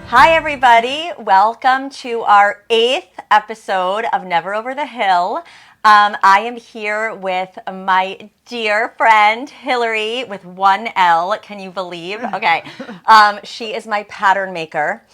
Hi, everybody. Welcome to our 8th episode of Never Over the Hill. I am here with my dear friend, Hilary, with one L. Can you believe? Okay. She is my pattern maker.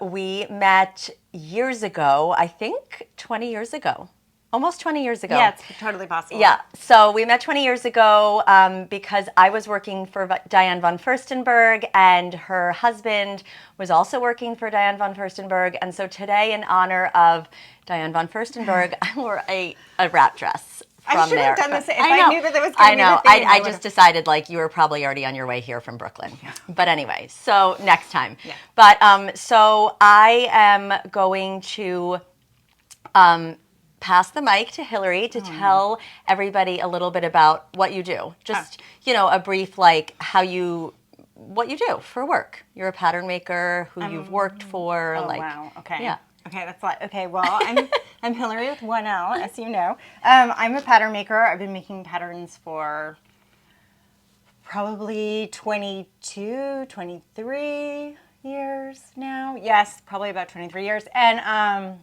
We met years ago, I think 20 years ago. Almost 20 years ago. Yeah, it's totally possible. Yeah. So we met 20 years ago because I was working for Diane von Furstenberg and her husband was also working for Diane von Furstenberg. And so today, in honor of Diane von Furstenberg, I wore a wrap dress from there. I should have done this if I knew that was going to be the theme. I just decided like you were probably already on your way here from Brooklyn. But anyway, so next time. Yeah. But so I am going to pass the mic to Hilary to tell everybody a little bit about what you do. Just, a brief, like, what you do for work. You're a pattern maker, who you've worked for. Oh, wow. Okay. Yeah. Okay, that's a lot. Okay, well, I'm Hilary with one L, as you know. I'm a pattern maker. I've been making patterns for probably 22, 23 years now. Yes, probably about 23 years. And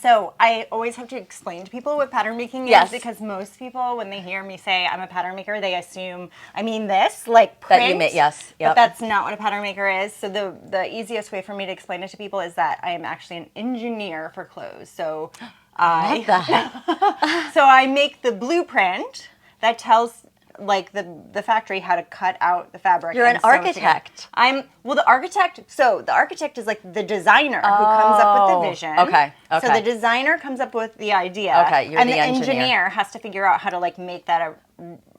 so I always have to explain to people what pattern making is because most people, when they hear me say I'm a pattern maker, they assume I mean this, like print. That you make, yes. Yep. But that's not what a pattern maker is. So the easiest way for me to explain it to people is that I am actually an engineer for clothes. So What the heck? so I make the blueprint that tells like the factory how to cut out the fabric. You're an architect. The architect is like the designer who comes up with the vision. Okay. So the designer comes up with the idea. Okay, you're and the engineer has to figure out how to like make that a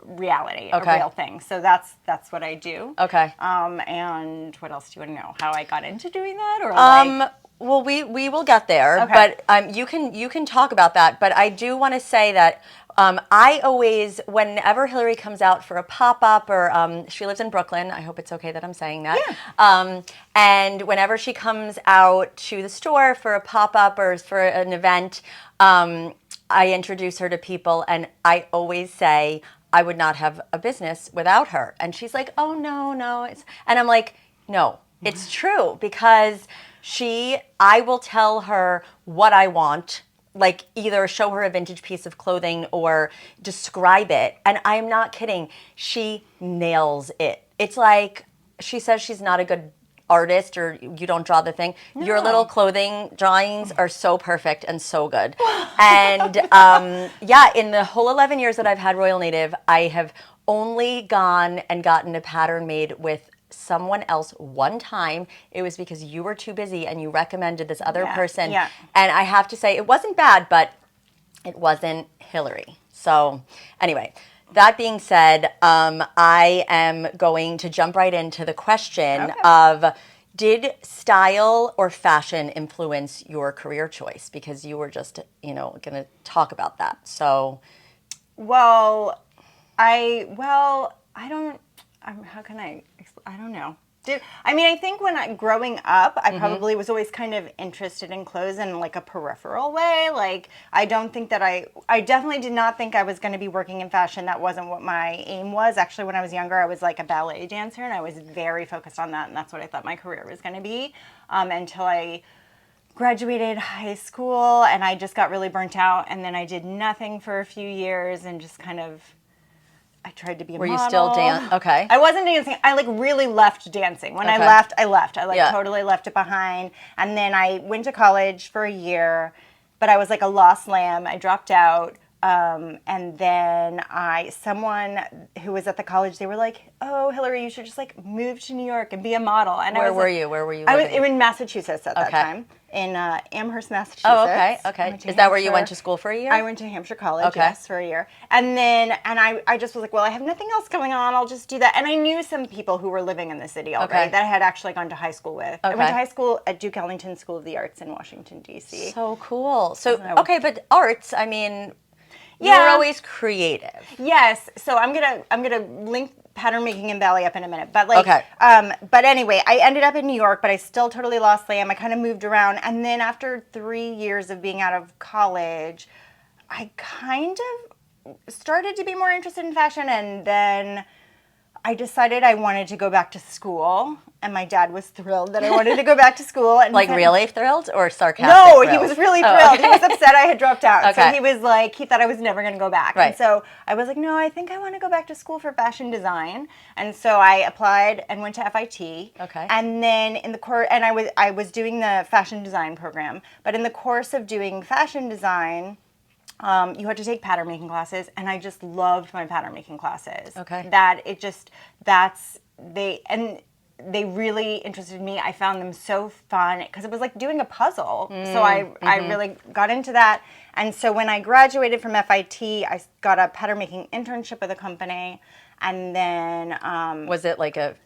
reality, a real thing. So that's what I do. Okay. And what else do you want to know? How I got into doing that, or Well, we will get there, Okay. but you can talk about that. But I do want to say that I always, whenever Hilary comes out for a pop-up, or she lives in Brooklyn. I hope it's okay that I'm saying that. Yeah. And whenever she comes out to the store for a pop-up or for an event, I introduce her to people, and I always say I would not have a business without her. And she's like, "Oh no, and I'm like, "No, it's true because." I will tell her what I want, like either show her a vintage piece of clothing or describe it. And I'm not kidding. She nails it. It's like she says she's not a good artist or you don't draw the thing. No. Your little clothing drawings are so perfect and so good. And in the whole 11 years that I've had Royal Native, I have only gone and gotten a pattern made with someone else one time. It was because you were too busy and you recommended this other person. Yeah. And I have to say, it wasn't bad, but it wasn't Hilary. So anyway, that being said, I am going to jump right into the question of, did style or fashion influence your career choice? Because you were just, going to talk about that. So. How can I explain? I don't know. I think growing up, I probably was always kind of interested in clothes in like a peripheral way. Like, I definitely did not think I was going to be working in fashion. That wasn't what my aim was. Actually, when I was younger, I was like a ballet dancer and I was very focused on that. And that's what I thought my career was going to be until I graduated high school and I just got really burnt out. And then I did nothing for a few years and just kind of, I tried to be a model. Were you still dancing? Okay. I wasn't dancing. I like really left dancing. When I left. I totally left it behind. And then I went to college for a year, but I was like a lost lamb. I dropped out. And then someone who was at the college, they were like, "Oh, Hilary, you should just like move to New York and be a model." And Where were you? Where were you? I was in Massachusetts at that time. In Amherst, Massachusetts. Oh, okay. Is that where you went to school for a year? I went to Hampshire College, yes, for a year. And then, I just was like, well, I have nothing else going on. I'll just do that. And I knew some people who were living in the city already that I had actually gone to high school with. I went to high school at Duke Ellington School of the Arts in Washington, D.C. So cool. So, but arts, I mean, you're always creative. Yes. So I'm gonna link pattern making and ballet up in a minute. But but anyway, I ended up in New York, but I still totally lost Lamb. I kind of moved around. And then after 3 years of being out of college, I kind of started to be more interested in fashion. And then I decided I wanted to go back to school, and my dad was thrilled that I wanted to go back to school. And Like really thrilled or sarcastic? No, thrilled? he was really thrilled. Okay. He was upset I had dropped out. Okay. So he was like, he thought I was never going to go back. Right. And so I was like, no, I think I want to go back to school for fashion design. And so I applied and went to FIT. Okay. And then in the course, and I was doing the fashion design program. But in the course of doing fashion design, you had to take pattern making classes, and I just loved my pattern making classes. Okay. They really interested me. I found them so fun because it was like doing a puzzle. So I really got into that. And so when I graduated from FIT, I got a pattern making internship with a company, and then Was it like a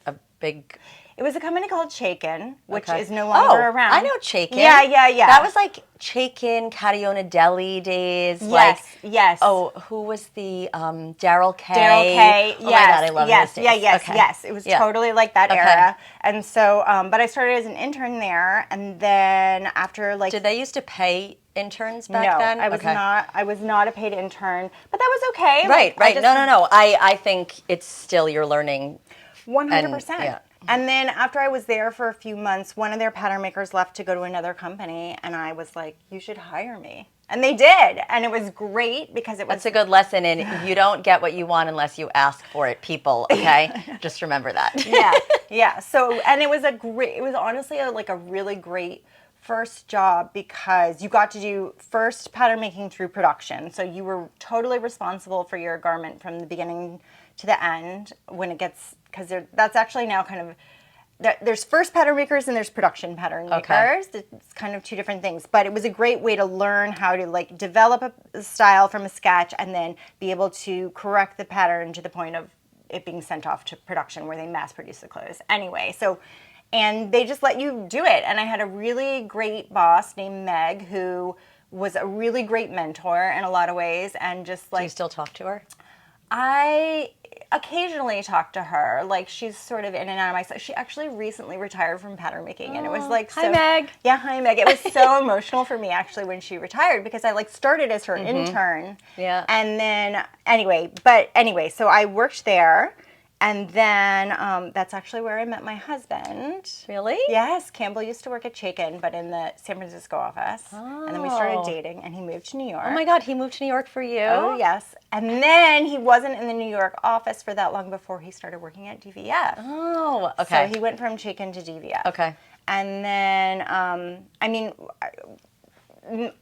big? it was a company called Chaikin, which Okay. is no longer around. I know Chaikin. Yeah. That was like Chaikin, Cationa Deli days. Yes. Oh, who was the Daryl K? Daryl K. Oh my God, I love those days. Yes. It was totally like that era. And so, but I started as an intern there, and then after like. Did they used to pay interns back then? No, I was not. I was not a paid intern, but that was okay. Right. Like, No. I think it's still you're learning. 100%. And then after I was there for a few months, one of their pattern makers left to go to another company, and I was like, you should hire me. And they did, and it was great because it was... That's a good lesson, and you don't get what you want unless you ask for it, people, okay? Just remember that. Yeah. So, and it was honestly a really great first job because you got to do first pattern making through production. So you were totally responsible for your garment from the beginning to the end when it gets, because that's actually now kind of, there's first pattern makers and there's production pattern makers. It's kind of two different things, but it was a great way to learn how to like develop a style from a sketch and then be able to correct the pattern to the point of it being sent off to production where they mass produce the clothes. Anyway, so, and they just let you do it. And I had a really great boss named Meg who was a really great mentor in a lot of ways and just like... Do you still talk to her? I occasionally talk to her. Like, she's sort of in and out of my stuff. She actually recently retired from pattern making, and it was like so... Hi, Meg. Yeah, hi, Meg. It was so emotional for me, actually, when she retired, because I, like, started as her intern. Yeah. And then, anyway, so I worked there, and then that's actually where I met my husband. Really? Yes. Campbell used to work at Chaikin, but in the San Francisco office. Oh. And then we started dating, and he moved to New York. Oh, my God. He moved to New York for you? Oh, yes. And then he wasn't in the New York office for that long before he started working at DVF. Oh, okay. So he went from Chaikin to DVF. Okay. And then,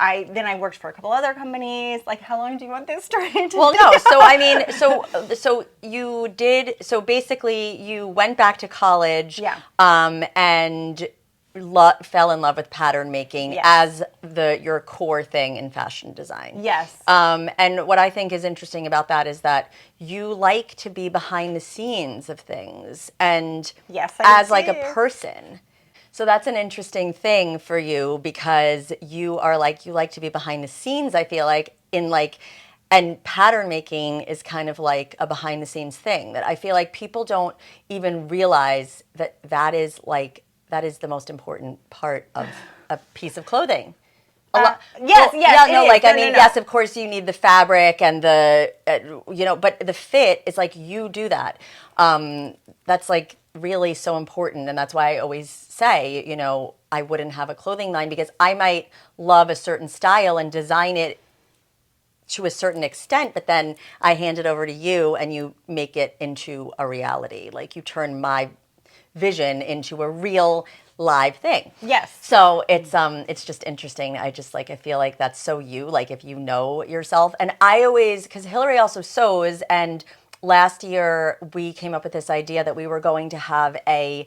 I worked for a couple other companies. Like, how long do you want this story to Well, no. So, I mean, so you did, so basically you went back to college. Yeah. And fell in love with pattern making as your core thing in fashion design. Yes. And what I think is interesting about that is that you like to be behind the scenes of things and as like a person. So that's an interesting thing for you because you like to be behind the scenes, I feel like, and pattern making is kind of like a behind the scenes thing that I feel like people don't even realize that is the most important part of a piece of clothing. Yes, of course you need the fabric and but the fit is like you do that. That's like really so important, and that's why I always say, I wouldn't have a clothing line because I might love a certain style and design it to a certain extent, but then I hand it over to you and you make it into a reality. Like you turn my vision into a real live thing. Yes. So it's just interesting. I feel like that's so you, like if you know yourself. And I always, because Hilary also sews, and last year we came up with this idea that we were going to have a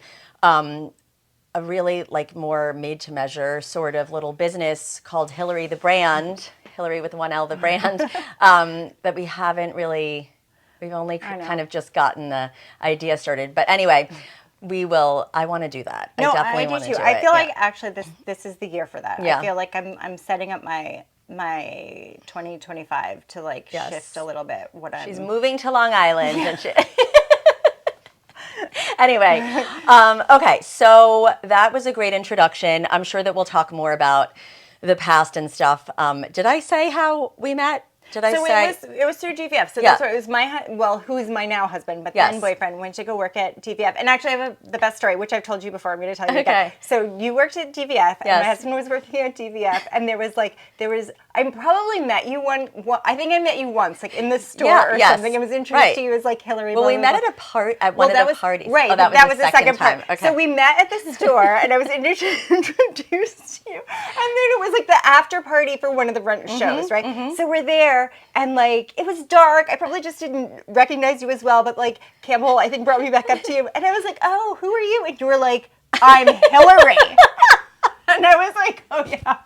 really like more made to measure sort of little business called Hilary the brand, Hilary with one L, the brand, that we haven't really, we've only kind of just gotten the idea started. But anyway, I want to do that. No, I definitely do want to too. do it. I feel like actually this is the year for that. Yeah. I feel like I'm setting up my 2025 to like shift a little bit She's moving to Long Island and shit. Anyway, okay, so that was a great introduction. I'm sure that we'll talk more about the past and stuff. Did I say how we met? Did I so say? it was through TVF. So Yeah. that's where it was who is my now husband, but Yes. then boyfriend went to go work at TVF. And actually, I have the best story, which I've told you before. I'm going to tell you again. Okay. So you worked at TVF, and Yes. my husband was working at TVF, and I probably met you I think I met you once, like in the store or something. I was introduced to you as like Hilary. Well, we met at one of the parties. Right. Oh, that was the second part. time. Okay. So we met at the store, and I was introduced to you, and then it was like the after party for one of the rent shows, right? Mm-hmm. So we're there, and like it was dark. I probably just didn't recognize you as well, but like Campbell, I think, brought me back up to you, and I was like, "Oh, who are you?" And you were like, "I'm Hilary," and I was like, "Oh yeah."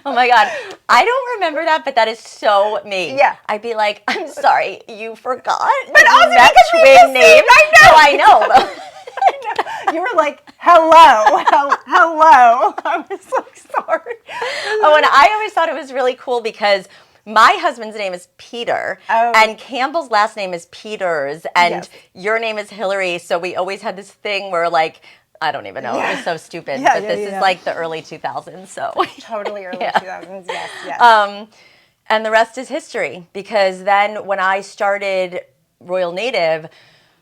Oh my God. I don't remember that, but that is so me. Yeah. I'd be like, I'm sorry, you forgot? But also because twin names. I know. You were like, hello. I was like, sorry. Oh, and I always thought it was really cool because my husband's name is Peter, and Campbell's last name is Peters, and your name is Hilary, so we always had this thing where like, I don't even know. It was so stupid. But this is like the early 2000s. So totally early 2000s. Yes. And the rest is history. Because then when I started Royal Native,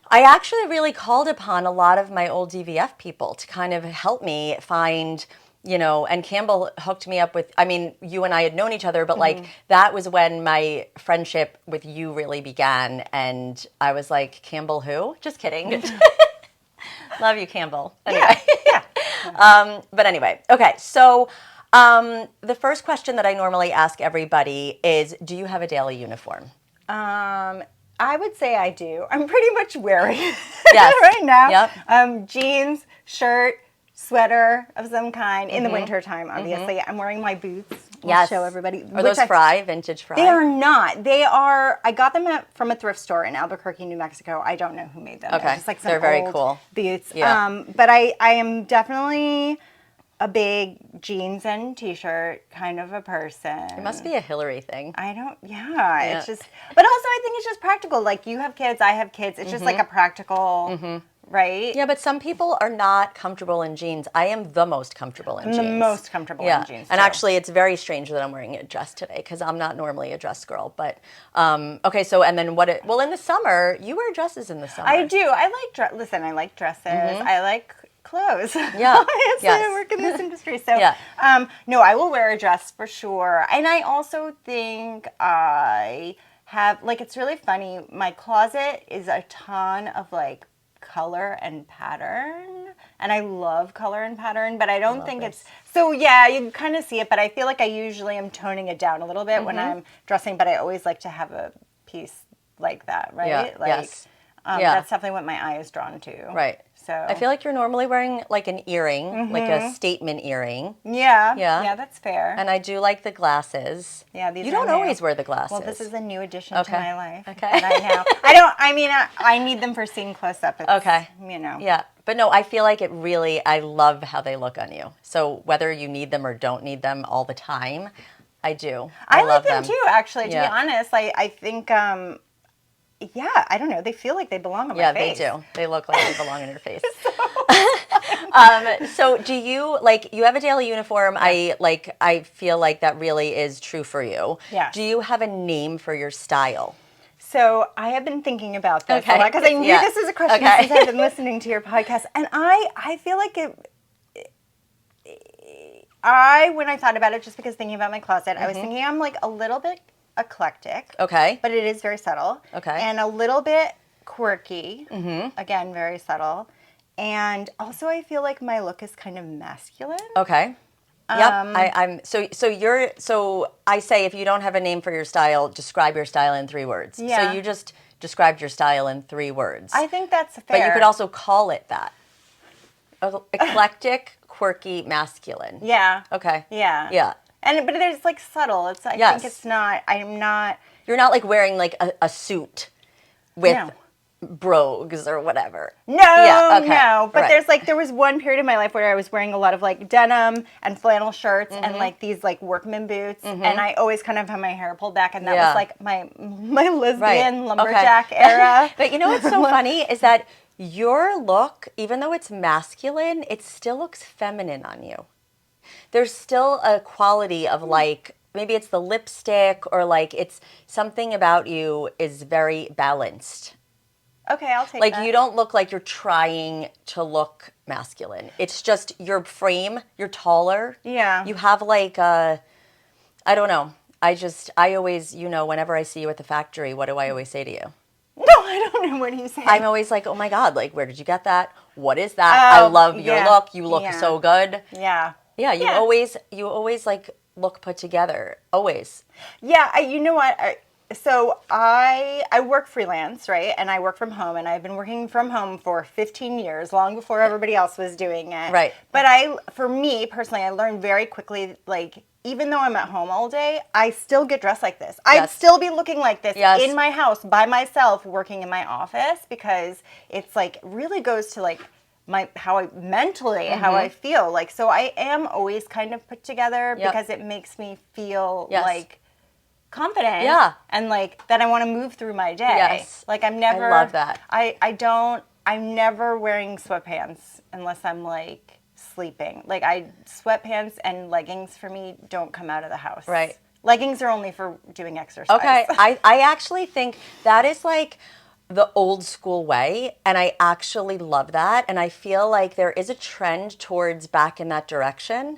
I actually really called upon a lot of my old DVF people to kind of help me find, and Campbell hooked me up with, I mean, you and I had known each other, but like that was when my friendship with you really began. And I was like, Campbell who? Just kidding. Love you, Campbell. Anyway. Yeah. But anyway, okay. So the first question that I normally ask everybody is, do you have a daily uniform? I would say I do. I'm pretty much wearing it right now. Yep. Jeans, shirt, sweater of some kind. In the winter time, obviously. I'm wearing my boots. I'll show everybody. Are those Fry, vintage Fry? They are not. They are, I got them from a thrift store in Albuquerque, New Mexico. I don't know who made them. Okay. They're just like some They're very old cool boots. Yeah. But I am definitely a big jeans and t-shirt kind of a person. It must be a Hilary thing. It's just, but also I think it's just practical. Like you have kids, I have kids. It's just like a practical, right? Yeah, but some people are not comfortable in jeans. I am the most comfortable in jeans. The most comfortable in jeans, And too. actually, it's very strange that I'm wearing a dress today because I'm not normally a dress girl. But, okay, so, and then well, in the summer, you wear dresses in the summer. I do. I like dresses. I like clothes. Yeah. Obviously, I work in this industry. So, no, I will wear a dress for sure. And I also think I have, like, it's really funny. My closet is a ton of, like, color and pattern. And I love color and pattern, but I don't think it's, so yeah, you can kind of see it, but I feel like I usually am toning it down a little bit when I'm dressing, but I always like to have a piece like that, right? Yeah. Like, that's definitely what my eye is drawn to. Right. So I feel like you're normally wearing like an earring, like a statement earring. Yeah, that's fair. And I do like the glasses. Yeah, these you are don't new. always wear the glasses. Well, this is a new addition to my life. Okay. I need them for seeing close up. It's, okay. Yeah. But no, I feel like I love how they look on you. So whether you need them or don't need them all the time, I do. I love like them too, actually, to be honest. I think, I don't know. They feel like they belong on my face. Yeah, they do. They look like they belong on your face. So do you, like, you have a daily uniform. I feel like that really is true for you. Yeah. Do you have a name for your style? So I have been thinking about this a lot because I knew this was a question since I've been listening to your podcast. And I feel like when I thought about it, just because thinking about my closet, I was thinking I'm like a little bit eclectic. Okay. But it is very subtle. Okay. And a little bit quirky. Again, very subtle. And also I feel like my look is kind of masculine. Okay. Yep. So I say if you don't have a name for your style, describe your style in 3 words. Yeah. So you just described your style in 3 words. I think that's fair. But you could also call it that. Eclectic, quirky, masculine. Yeah. Okay. Yeah. Yeah. But it's like subtle. I think it's not. I'm not. You're not like wearing like a suit with brogues or whatever. No. But there was one period in my life where I was wearing a lot of like denim and flannel shirts and like these like workman boots, and I always kind of had my hair pulled back, and that was like my lesbian lumberjack era. But you know what's so funny is that your look, even though it's masculine, it still looks feminine on you. There's still a quality of like, maybe it's the lipstick, or like it's something about you is very balanced. Okay, I'll take Like that. you don't look like you're trying to look masculine. It's just your frame, you're taller. Yeah. You have like a, I don't know. I always, whenever I see you at the factory, what do I always say to you? No, I don't know. What are you saying? I'm always like, oh my God, like, where did you get that? What is that? I love your look. You look so good. Yeah. Yeah, you always like look put together. Always. Yeah, you know what? So I work freelance, right? And I work from home, and I've been working from home for 15 years, long before everybody else was doing it. Right. But for me personally, I learned very quickly, like, even though I'm at home all day, I still get dressed like this. I'd still be looking like this in my house by myself, working in my office, because it's like really goes to like how I feel. Like, so I am always kind of put together because it makes me feel like confident. Yeah. And like that I want to move through my day. Yes. Like I'm never I love that. I'm never wearing sweatpants unless I'm like sleeping. Like sweatpants and leggings for me don't come out of the house. Right. Leggings are only for doing exercise. Okay. I actually think that is like the old school way, and I actually love that, and I feel like there is a trend towards back in that direction.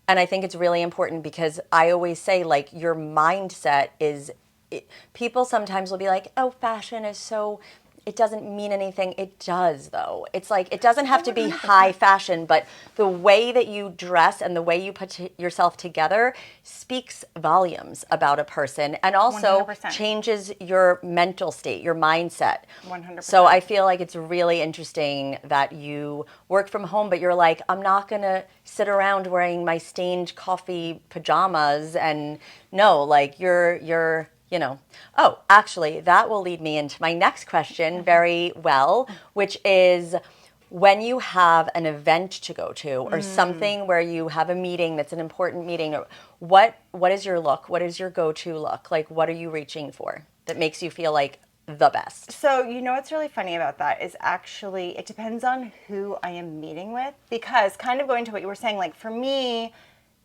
And I think it's really important because I always say, like, your mindset is, people sometimes will be like, oh, fashion is so, it doesn't mean anything. It does, though. It's like, it doesn't have to be high fashion, but the way that you dress and the way you put yourself together speaks volumes about a person, and also 100%. changes your mental state, your mindset. 100%. So I feel like it's really interesting that you work from home, but you're like, I'm not going to sit around wearing my stained coffee pajamas. And no, like you're oh, actually, that will lead me into my next question very well, which is when you have an event to go to or something where you have a meeting that's an important meeting, what is your look? What is your go-to look? Like, what are you reaching for that makes you feel like the best? So, you know what's really funny about that is actually it depends on who I am meeting with, because kind of going to what you were saying, like for me,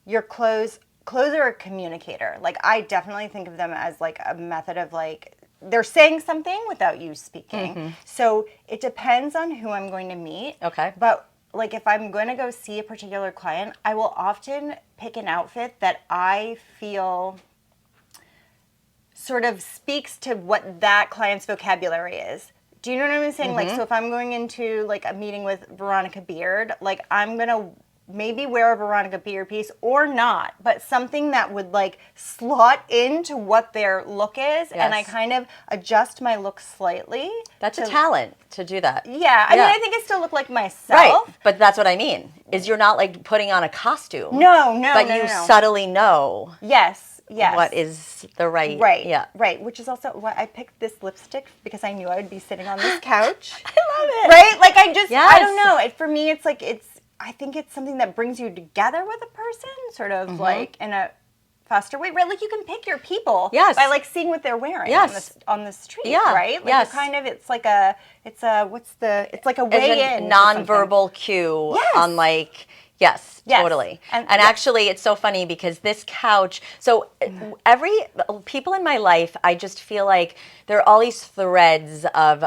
your clothes are a communicator. Like I definitely think of them as like a method of like they're saying something without you speaking. So it depends on who I'm going to meet. Okay. But like if I'm going to go see a particular client, I will often pick an outfit that I feel sort of speaks to what that client's vocabulary is. Do you know what I'm saying? Like, so if I'm going into like a meeting with Veronica Beard, like I'm going to maybe wear a Veronica Beard piece or not, but something that would like slot into what their look is. Yes. And I kind of adjust my look slightly. That's a talent to do that. Yeah. I mean, I think I still look like myself. Right. But that's what I mean, is you're not like putting on a costume. No. But you subtly know. Yes. What is the right. Yeah. Right. Which is also why I picked this lipstick, because I knew I would be sitting on this couch. I love it. Right? Like I don't know. For me, it's like, I think it's something that brings you together with a person, sort of like in a faster way, right? Like you can pick your people by like seeing what they're wearing on the street, right? Like kind of, it's like a way in. Nonverbal cue on like, yes, totally. And actually, it's so funny because this couch, so people in my life, I just feel like there are all these threads of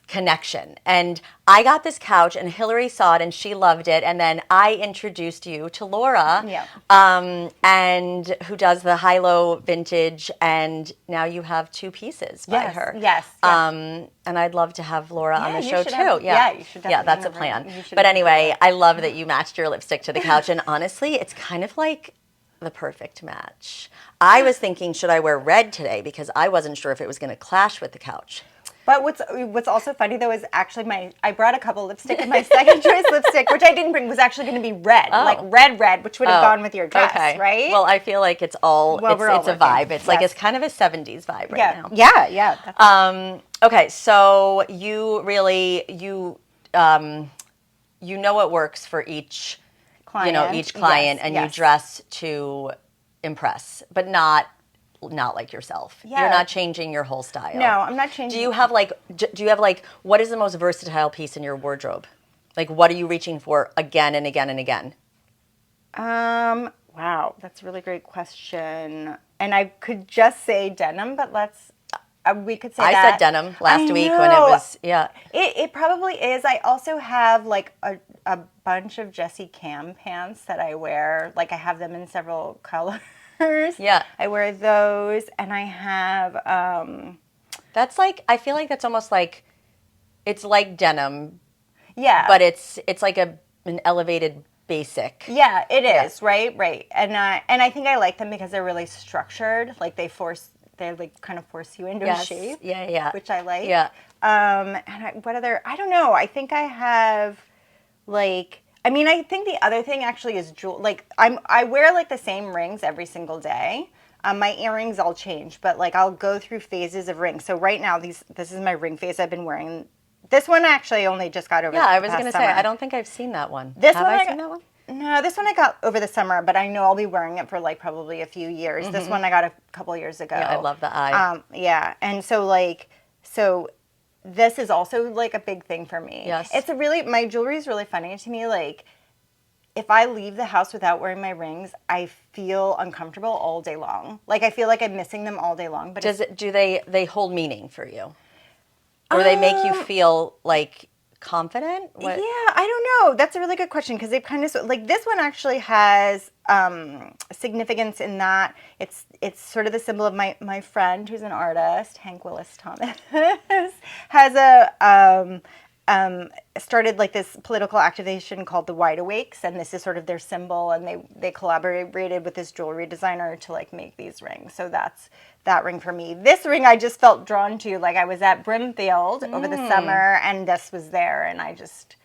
connection. And I got this couch and Hilary saw it and she loved it. And then I introduced you to Laura, and who does the high-low vintage. And now you have two pieces by her. Yes. And I'd love to have Laura on the show too. You should definitely. Yeah, that's a plan. But anyway, I love that you matched your lipstick to the couch. And honestly, it's kind of like the perfect match. I was thinking, should I wear red today? Because I wasn't sure if it was going to clash with the couch. But what's also funny though is actually I brought a couple lipstick, and my second choice lipstick, which I didn't bring, was actually going to be red, like red, which would have gone with your dress, right? Well, I feel like it's all it's a vibe. It's like it's kind of a 70s vibe right now. Yeah. Okay, so you really you know what works for each client, and you dress to impress, but not like yourself. Yeah. You're not changing your whole style. No, I'm not changing. Do you have like what is the most versatile piece in your wardrobe? Like what are you reaching for again and again and again? Wow, that's a really great question. And I could just say denim, but we could say I that. said denim last I week know. when it was, yeah. It probably is. I also have like a bunch of Jessie Cam pants that I wear. Like I have them in several colors. Yeah. I wear those, and I have. That's like, I feel like that's almost like, it's like denim, Yeah. but it's like an elevated basic. Yeah, it is, right? Right. And I think I like them because they're really structured. Like they like kind of force you into a Yes. shape. Yeah, yeah. Which I like. Yeah. What other, I don't know. I think I have like, I mean, I think the other thing actually is jewel. Like I wear like the same rings every single day. My earrings all change, but like I'll go through phases of rings. So right now, this is my ring phase I've been wearing. This one actually only just got over. Yeah, I was going going to say, I don't think I've seen that one. This Have one I seen that one? No, this one I got over the summer, but I know I'll be wearing it for like probably a few years. This one I got a couple years ago. Yeah, I love the eye. Yeah, and so this is also like a big thing for me. Yes. My jewelry is really funny to me. Like if I leave the house without wearing my rings, I feel uncomfortable all day long. Like I feel like I'm missing them all day long. But Do they hold meaning for you? Or they make you feel like confident? What? Yeah, I don't know. That's a really good question because they've kind of like this one actually has significance in that it's sort of the symbol of my friend who's an artist, Hank Willis Thomas, has started like this political activation called the Wide Awakes, and this is sort of their symbol, and they collaborated with this jewelry designer to like make these rings. So that's that ring for me. This ring I just felt drawn to. Like I was at Brimfield over the summer, and this was there, and I just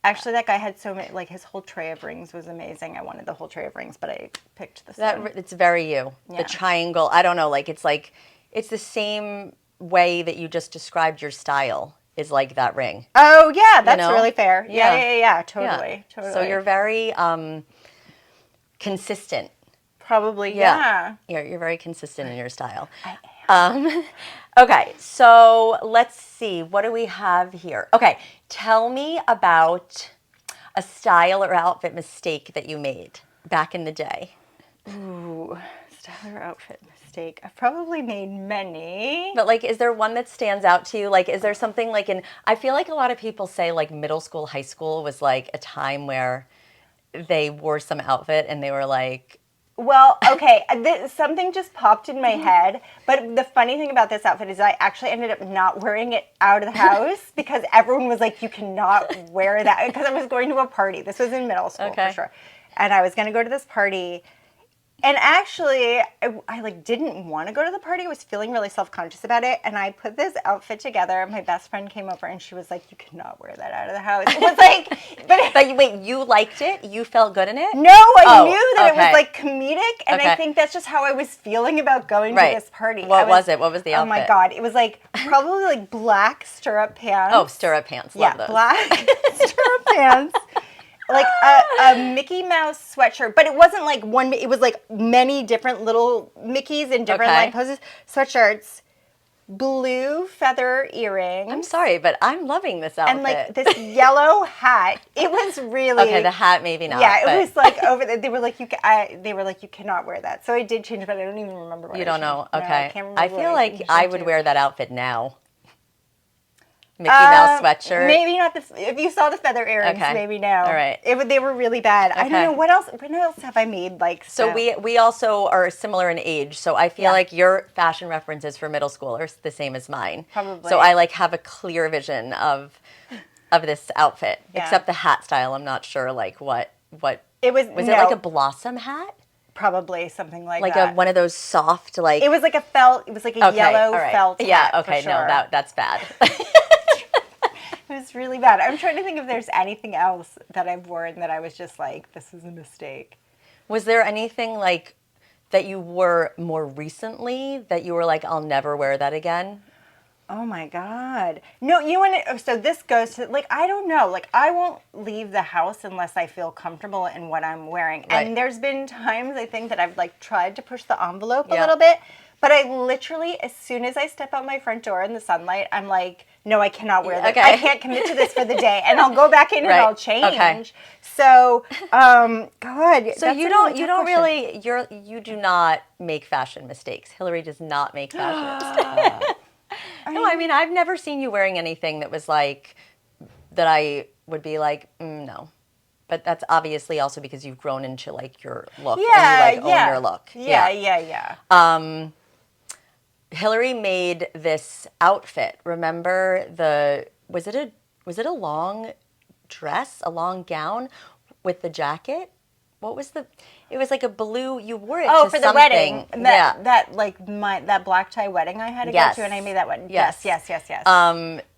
Actually, that guy had so many. Like his whole tray of rings was amazing. I wanted the whole tray of rings, but I picked this one. It's very you. Yeah. The triangle. I don't know. Like it's the same way that you just described your style. Is like that ring. Oh yeah, that's really fair. Yeah, totally. So you're very consistent. Probably, yeah. You're very consistent in your style. I am. Okay, so let's see. What do we have here? Okay, tell me about a style or outfit mistake that you made back in the day. Ooh, style or outfit mistake. I've probably made many. But like, is there one that stands out to you? Like, is there something like I feel like a lot of people say like middle school, high school was like a time where they wore some outfit and they were like, well, okay, something just popped in my head, but the funny thing about this outfit is I actually ended up not wearing it out of the house because everyone was like, you cannot wear that, because I was going to a party. This was in middle school for sure. And I was going to go to this party. And actually, I like didn't want to go to the party. I was feeling really self-conscious about it. And I put this outfit together. My best friend came over and she was like, you cannot wear that out of the house. It was like, but wait, you liked it? You felt good in it? No, I knew that it was like comedic. And I think that's just how I was feeling about going to this party. What was it? What was the outfit? Oh my God. It was like probably like black stirrup pants. Oh, stirrup pants. Love those. Black stirrup pants. Like a Mickey Mouse sweatshirt, but it wasn't like one, it was like many different little Mickeys in different like poses. Sweatshirts, blue feather earrings. I'm sorry, but I'm loving this outfit. And like this yellow hat. It was really... Okay, the hat maybe not. Yeah, it was like they were like, you cannot wear that. So I did change, but I don't even remember what You don't know? Okay. No, I can't remember I feel like I would wear that outfit now. Mickey Mouse sweatshirt. Maybe not if you saw the feather earrings, maybe no. All right. They were really bad. I don't know what else have I made like so we also are similar in age, so I feel like your fashion references for middle school are the same as mine. Probably. So I like have a clear vision of this outfit. Except the hat style, I'm not sure like what it was. Was it like a blossom hat? Probably something like that. Like one of those soft like it was like a felt. It was like a yellow felt. Yeah, hat, okay, for sure. no, that's bad. It was really bad. I'm trying to think if there's anything else that I've worn that I was just like, this is a mistake. Was there anything like that you wore more recently that you were like, I'll never wear that again? Oh my God. No, so this goes to, like, I don't know. Like, I won't leave the house unless I feel comfortable in what I'm wearing. Right. And there's been times, I think, that I've, like, tried to push the envelope a little bit. But I literally, as soon as I step out my front door in the sunlight, I'm like, no, I cannot wear this. Okay. I can't commit to this for the day, and I'll go back in and Right. I'll change. Okay. So, God. So you do not make fashion mistakes. Hilary does not make fashion mistakes. No, I mean, I've never seen you wearing anything that was like, that I would be like, no. But that's obviously also because you've grown into like your look, Yeah, and you like own your look. Yeah. Hilary made this outfit. Remember was it a long dress, a long gown with the jacket? What was it was like a blue, you wore it to for the something. wedding. Yeah. That black tie wedding I had to go to, and I made that one. Yes.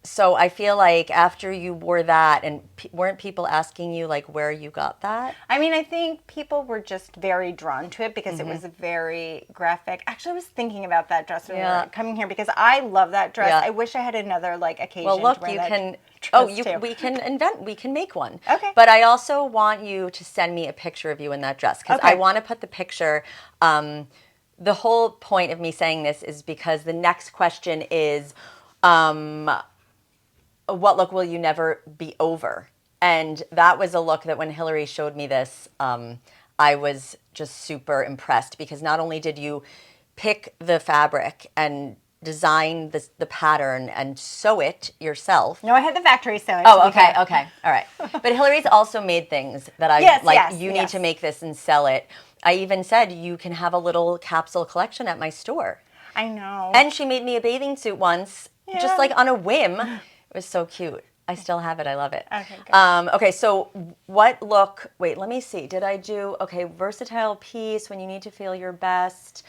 So I feel like after you wore that, and weren't people asking you like where you got that? I mean, I think people were just very drawn to it because it was very graphic. Actually, I was thinking about that dress when we were coming here because I love that dress. Yeah. I wish I had another like occasion. Well, look, to wear you that can. dress too. We can make one. Okay. But I also want you to send me a picture of you in that dress because I want to put the picture. The whole point of me saying this is because the next question is, what look will you never be over? And that was a look that when Hilary showed me this, I was just super impressed because not only did you pick the fabric and design the pattern and sew it yourself. No, I had the factory sew it. Oh, okay, all right. But Hilary's also made things that I you need to make this and sell it. I even said you can have a little capsule collection at my store. I know. And she made me a bathing suit once, just like on a whim. It was so cute. I still have it. I love it. Okay, good. Okay, so what look, wait, let me see. Did I do, versatile piece when you need to feel your best.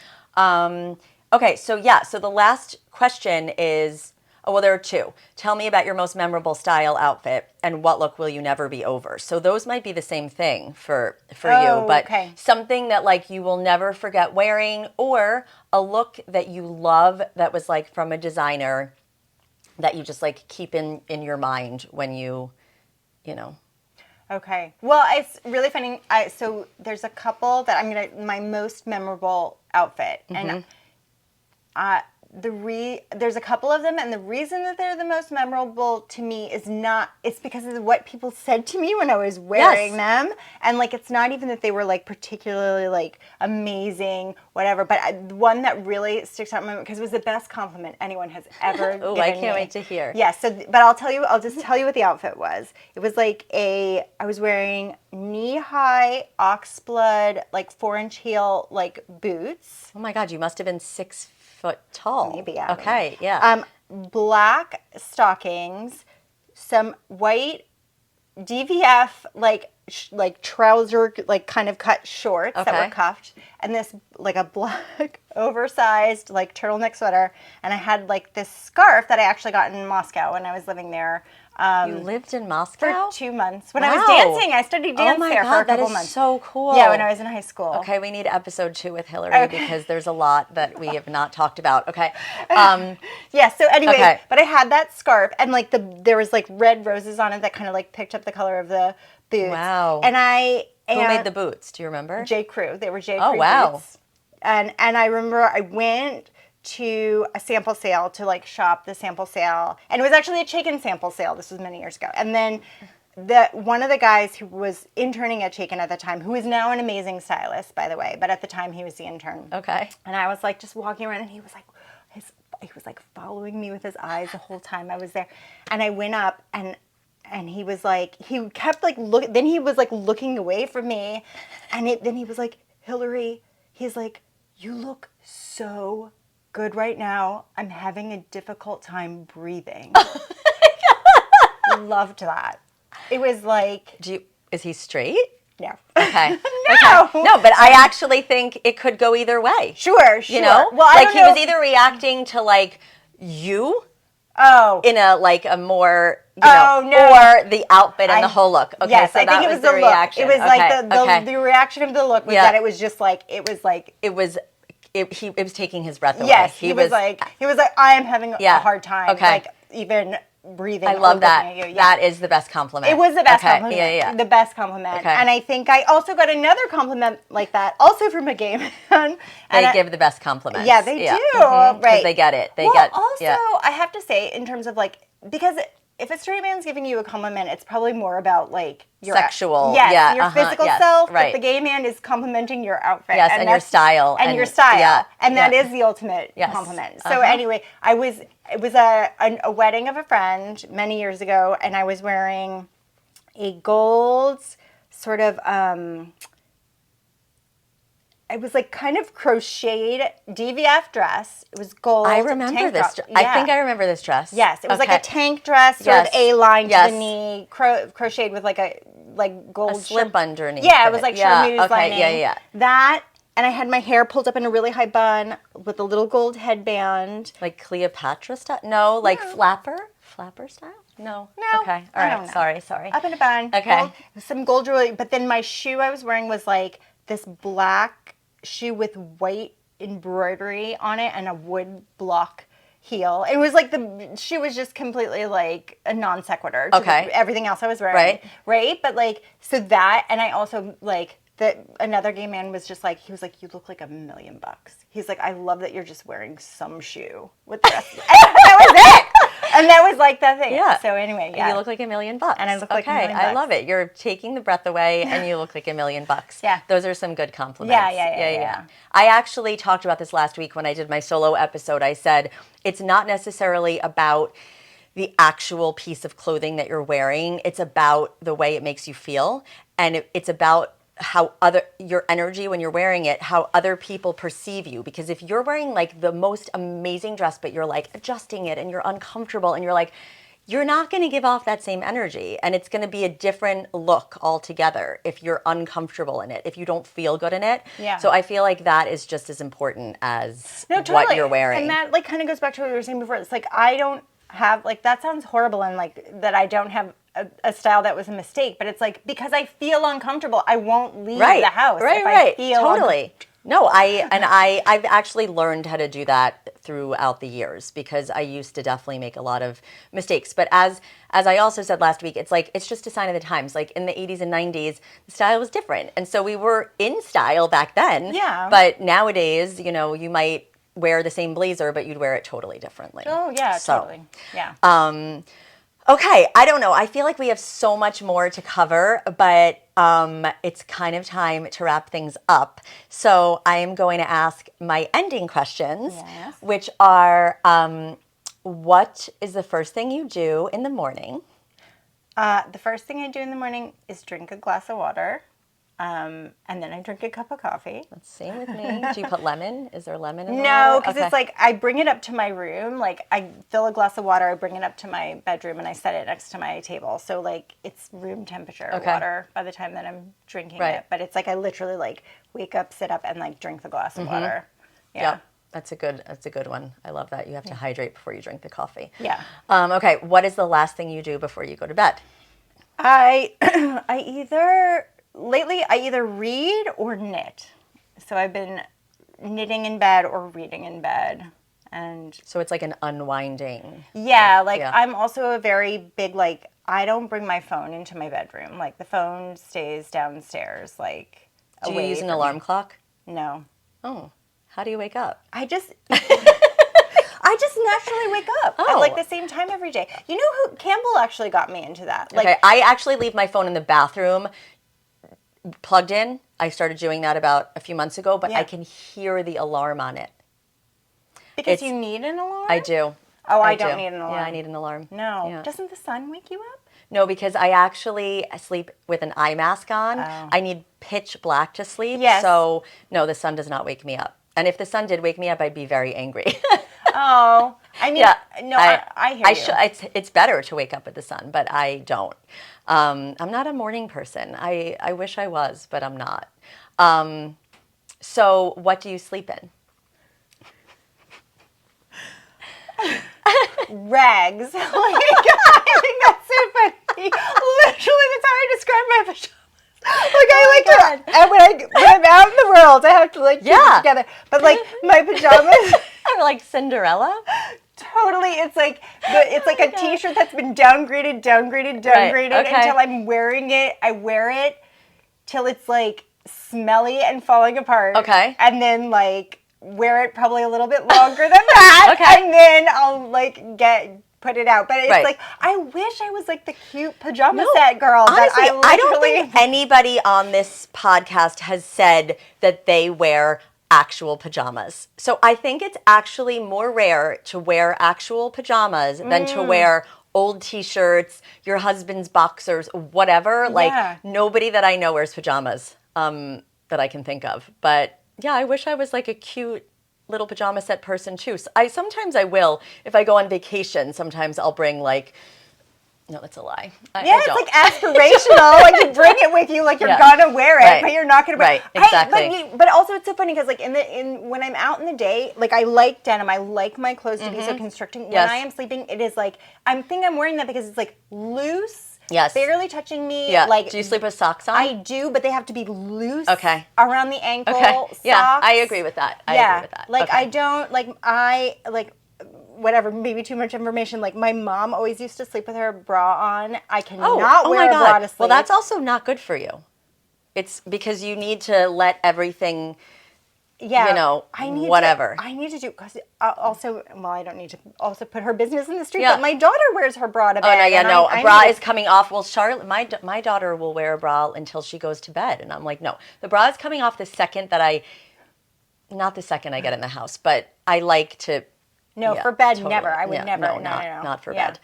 Okay, so the last question is, there are two. Tell me about your most memorable style outfit and what look will you never be over. So those might be the same thing for you, but something that like you will never forget wearing or a look that you love that was like from a designer that you just like keep in your mind when you know. Okay. Well, it's really funny. So there's a couple that my most memorable outfit, and there's a couple of them, and the reason that they're the most memorable to me it's because of what people said to me when I was wearing them, and like it's not even that they were like particularly like amazing, whatever. But one that really sticks out in my mind because it was the best compliment anyone has ever given me. I can't wait to hear. Yeah. So, but I'll just tell you what the outfit was. It was like I was wearing knee-high oxblood, like 4-inch heel, like boots. Oh my God, you must have been 6 foot tall. Maybe, yeah. Okay, yeah. Black stockings, some white DVF like trouser like kind of cut shorts that were cuffed, and this like a black oversized like turtleneck sweater, and I had like this scarf that I actually got in Moscow when I was living there. You lived in Moscow? For 2 months. When I was dancing, I studied dance there for a couple months. That is so cool. Yeah, when I was in high school. Okay, we need episode 2 with Hilary because there's a lot that we have not talked about. Okay. Yeah, so anyway, but I had that scarf and like there was like red roses on it that kind of like picked up the color of the boots. Wow. And who made the boots? Do you remember? J. Crew. They were J. Crew boots. And I remember I went to a sample sale to like shop the sample sale, and it was actually a Chaikin sample sale. This was many years ago. And then one of the guys who was interning at Chaikin at the time, who is now an amazing stylist, by the way, but at the time he was the intern. Okay. And I was like just walking around, and he was like following me with his eyes the whole time I was there. And I went up and he was like, he kept like then he was like looking away from me, and then he was like, Hilary, he's like, you look so good right now. I'm having a difficult time breathing. Loved that. It was like... Is he straight? No. Okay. No. Okay. No, but I actually think it could go either way. Sure. You know? Well, I don't know. He was either reacting to like you in a like a more no. or the outfit and the whole look. Okay, yes, so I think it was the look. reaction. It was like the reaction of the look was that it was just like it was taking his breath away. Yes, he was like I am having a hard time. Okay. Like even breathing. I love or that. looking at you. That is the best compliment. It was the best Okay. compliment. Yeah. The best compliment. Okay. And I think I also got another compliment like that, also from a gay man. They give the best compliments. Yeah, they do. Mm-hmm. Right. They get it. Also, I have to say, in terms of like, because if a straight man's giving you a compliment, it's probably more about like your sexual, your physical self. right. But the gay man is complimenting your outfit, and your style, and your style, yeah, and that is the ultimate compliment. So anyway, it was a wedding of a friend many years ago, and I was wearing a gold sort of. It was like kind of crocheted DVF dress. It was gold. I remember this. Yeah. I think I remember this dress. Yes, it was like a tank dress, sort of A-line to the knee, crocheted with like a gold slip underneath. Yeah, it was like charmeuse lining. Yeah. That, and I had my hair pulled up in a really high bun with a little gold headband. Like Cleopatra style? No, like flapper style? No. Okay. All right. Sorry. Up in a bun. Okay. Gold, some gold jewelry, but then my shoe I was wearing was like this black shoe with white embroidery on it and a wood block heel. It was like the shoe was just completely like a non sequitur to everything else I was wearing. Right? But like, so that, and I also like, that another gay man was just like, he was like, you look like $1 million. He's like, I love that you're just wearing some shoe with the rest of it. And that was it. And that was like that thing. Yeah. So anyway, You look like $1 million. And I look like $1 million. I love it. You're taking the breath away and you look like $1 million. Yeah. Those are some good compliments. Yeah. I actually talked about this last week when I did my solo episode. I said, it's not necessarily about the actual piece of clothing that you're wearing. It's about the way it makes you feel. And it's about how your energy when you're wearing it, how other people perceive you. Because if you're wearing like the most amazing dress, but you're like adjusting it and you're uncomfortable and you're like, you're not going to give off that same energy. And it's going to be a different look altogether if you're uncomfortable in it, if you don't feel good in it. Yeah. So I feel like that is just as important as what you're wearing. And that like kind of goes back to what we were saying before. It's like, I don't have, like, that sounds horrible and like that I don't have a style that was a mistake, but it's like, because I feel uncomfortable, I won't leave the house. I feel totally. No, I've actually learned how to do that throughout the years because I used to definitely make a lot of mistakes. But as I also said last week, it's like, it's just a sign of the times. Like in the 80s and 90s, the style was different. And so we were in style back then. Yeah. But nowadays, you know, you might wear the same blazer, but you'd wear it totally differently. Oh, yeah, totally. Yeah. Okay, I don't know. I feel like we have so much more to cover, but it's kind of time to wrap things up. So I am going to ask my ending questions, which are, what is the first thing you do in the morning? The first thing I do in the morning is drink a glass of water. And then I drink a cup of coffee. That's same with me. Do you put lemon? Is there lemon in the No, water? because it's like I bring it up to my room. Like I fill a glass of water, I bring it up to my bedroom, and I set it next to my table. So like it's room temperature water by the time that I'm drinking it. But it's like I literally like wake up, sit up, and like drink the glass of water. Yeah. That's a good one. I love that. You have to hydrate before you drink the coffee. Yeah. Okay. What is the last thing you do before you go to bed? Lately, I either read or knit. So I've been knitting in bed or reading in bed. And so it's like an unwinding. Yeah, I'm also a very big, like, I don't bring my phone into my bedroom. Like, the phone stays downstairs, like, Do you use an alarm clock? No. Oh, how do you wake up? I just naturally wake up at like the same time every day. You know who Campbell actually got me into that? Like, okay, I actually leave my phone in the bathroom plugged in. I started doing that about a few months ago, but I can hear the alarm on it. Because you need an alarm? I do. Oh, I don't need an alarm. Yeah, I need an alarm. No. Yeah. Doesn't the sun wake you up? No, because I actually sleep with an eye mask on. Oh. I need pitch black to sleep. Yes. So, no, the sun does not wake me up. And if the sun did wake me up, I'd be very angry. Oh, I mean, I hear you. It's better to wake up with the sun, but I don't. I'm not a morning person. I wish I was, but I'm not. So what do you sleep in? Rags. I think that's so funny. Literally, that's how I describe my pajamas. Like I like to, and when I'm out in the world, I have to like keep it together. But like my pajamas are like Cinderella. Totally. totally. It's like a T-shirt that's been downgraded, Right, okay. until I'm wearing it. I wear it till it's like smelly and falling apart. Okay. And then like wear it probably a little bit longer than that. Okay. And then I'll like put it out. But it's Right. like, I wish I was like the cute pajama set girl. Honestly, that I don't think anybody on this podcast has said that they wear actual pajamas. So I think it's actually more rare to wear actual pajamas than to wear old T-shirts, your husband's boxers, whatever. Like nobody that I know wears pajamas that I can think of. But yeah, I wish I was like a cute little pajama set person too. So sometimes I will. If I go on vacation, sometimes I'll bring like, no, that's a lie. I it's don't. like aspirational. Like you bring it with you, like you're gonna wear it, but you're not gonna wear it. Right, exactly. But also it's so funny because like when I'm out in the day, like I like denim. I like my clothes to be so constricting. When I am sleeping, it is like I'm wearing that because it's like loose. Yes. Barely touching me. Yeah. Like, do you sleep with socks on? I do, but they have to be loose. Okay. Around the ankle. Okay. Socks. Yeah, I agree with that. I agree with that. Like okay. I don't whatever, maybe too much information. Like my mom always used to sleep with her bra on. I cannot wear a bra to sleep. Well, that's also not good for you. It's because you need to let everything, whatever. I need to do, because also, well, I don't need to also put her business in the street, Yeah. but my daughter wears her bra to bed. Oh, no, a bra is coming off. Well, Charlotte, my daughter will wear a bra until she goes to bed. And I'm like, no, the bra is coming off the second that not the second I get in the house, but I like to. No, for bed, totally. never. I would never. No, No. not for bed.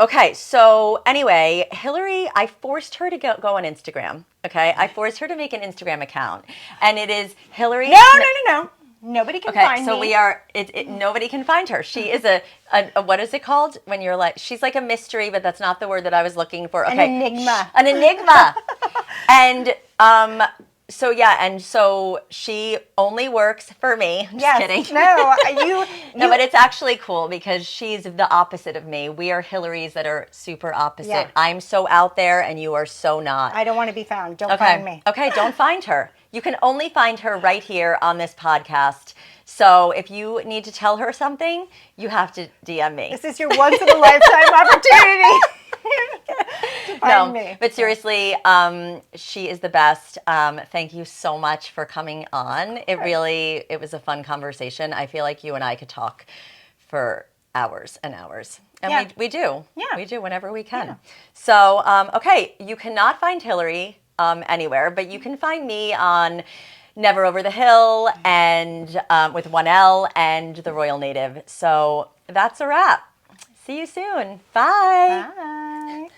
Okay, so anyway, Hilary, I forced her to go on Instagram. Okay, I forced her to make an Instagram account, and it is Hilary. No. Nobody can find me. So we are. Nobody can find her. She is a what is it called when you're like? She's like a mystery, but that's not the word that I was looking for. Okay, an enigma. An enigma. And so she only works for me. Just kidding. No, No, but it's actually cool because she's the opposite of me. We are Hillarys that are super opposite. Yeah. I'm so out there and you are so not. I don't want to be found. Don't find me. Okay, don't find her. You can only find her right here on this podcast. So if you need to tell her something, you have to DM me. This is your once in a lifetime opportunity. Find me. But seriously, she is the best. Thank you so much for coming on. It was a fun conversation. I feel like you and I could talk for hours and hours. And we do. Yeah. We do whenever we can. Yeah. So, okay, you cannot find Hilary anywhere, but you can find me on Never Over the Hil and with 1L and The Royal Native. So that's a wrap. See you soon. Bye. Bye.